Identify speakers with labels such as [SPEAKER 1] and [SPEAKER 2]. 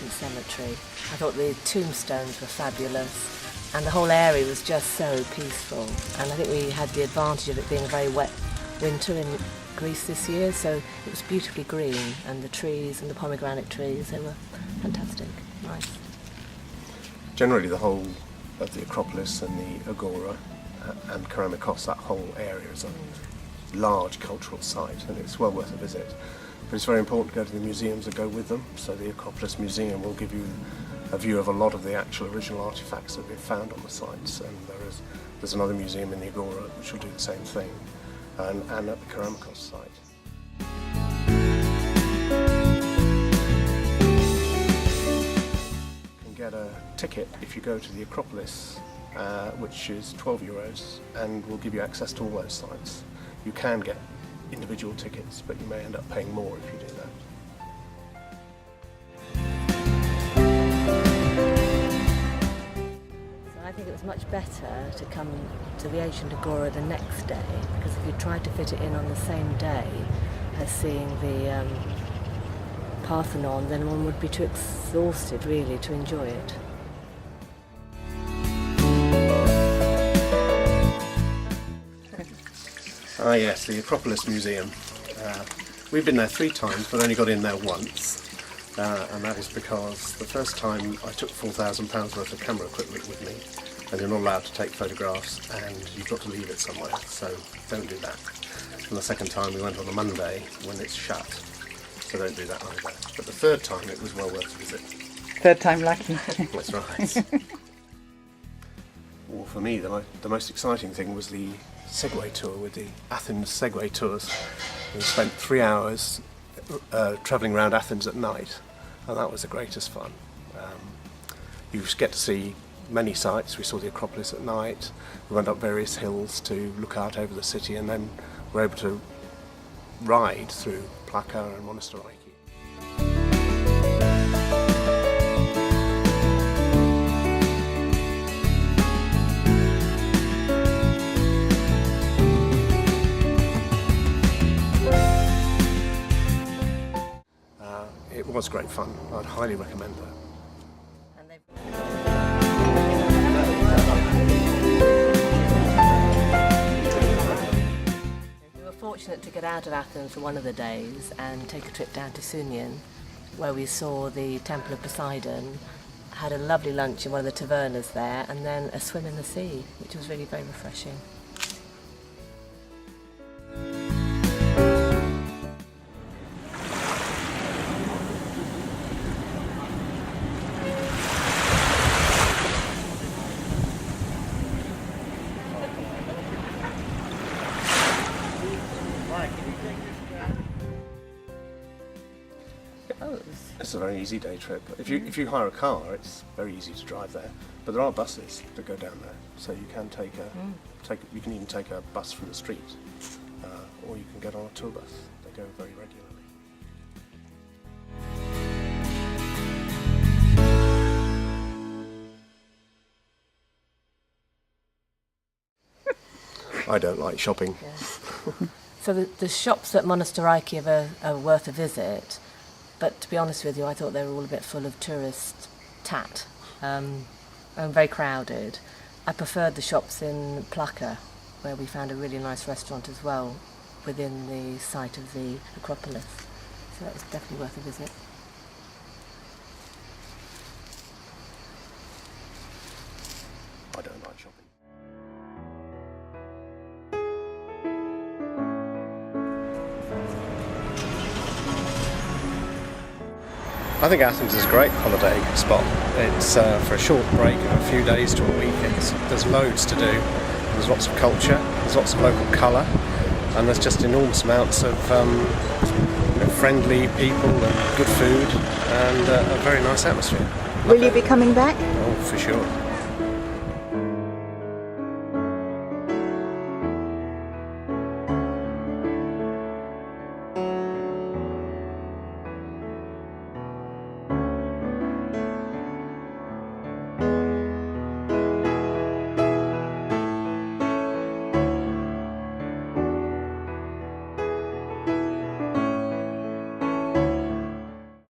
[SPEAKER 1] ancient cemetery. I thought the tombstones were fabulous and the whole area was just so peaceful. And I think we had the advantage of it being a very wet winter in Greece this year, so it was beautifully green, and the trees and the pomegranate trees, they were fantastic, nice.
[SPEAKER 2] Generally the whole of the Acropolis and the Agora and Keramikos, that whole area is a large cultural site and it's well worth a visit. But it's very important to go to the museums that go with them. So the Acropolis Museum will give you a view of a lot of the actual original artefacts that have been found on the sites, and there's another museum in the Agora which will do the same thing, and at the Keramikos site. You can get a ticket if you go to the Acropolis, which is €12, and will give you access to all those sites. You can get individual tickets, but you may end up paying more if you do that.
[SPEAKER 1] So I think it was much better to come to the ancient Agora the next day, because if you tried to fit it in on the same day as seeing the Parthenon, then one would be too exhausted really to enjoy it.
[SPEAKER 2] Ah yes, the Acropolis Museum. We've been there 3 times but only got in there once, and that is because the first time I took £4,000 worth of camera equipment with me, and you're not allowed to take photographs and you've got to leave it somewhere, so don't do that. And the second time we went on a Monday when it's shut, so don't do that either. But the third time it was well worth a visit.
[SPEAKER 3] Third time lucky.
[SPEAKER 2] That's right. Well, for me the most exciting thing was the Segway tour with the Athens Segway tours. We spent 3 hours travelling around Athens at night, and that was the greatest fun. You get to see many sights. We saw the Acropolis at night, we went up various hills to look out over the city, and then were able to ride through Plaka and Monastiraki. It was great fun. I'd highly recommend that.
[SPEAKER 1] We were fortunate to get out of Athens for one of the days and take a trip down to Sunion, where we saw the Temple of Poseidon, had a lovely lunch in one of the tavernas there, and then a swim in the sea, which was really very refreshing.
[SPEAKER 2] It's a very easy day trip. If you hire a car, it's very easy to drive there. But there are buses that go down there, so you can you can even take a bus from the street, or you can get on a tour bus. They go very regularly. I don't like shopping.
[SPEAKER 1] Yeah. So the shops at Monastiraki are worth a visit. But to be honest with you, I thought they were all a bit full of tourist tat and very crowded. I preferred the shops in Plaka, where we found a really nice restaurant as well within the site of the Acropolis. So that was definitely worth a visit.
[SPEAKER 2] I don't like shopping. I think Athens is a great holiday spot. It's for a short break of a few days to a week. There's loads to do. There's lots of culture, there's lots of local colour, and there's just enormous amounts of friendly people and good food and a very nice atmosphere.
[SPEAKER 3] Will you be coming back?
[SPEAKER 2] Oh, for sure.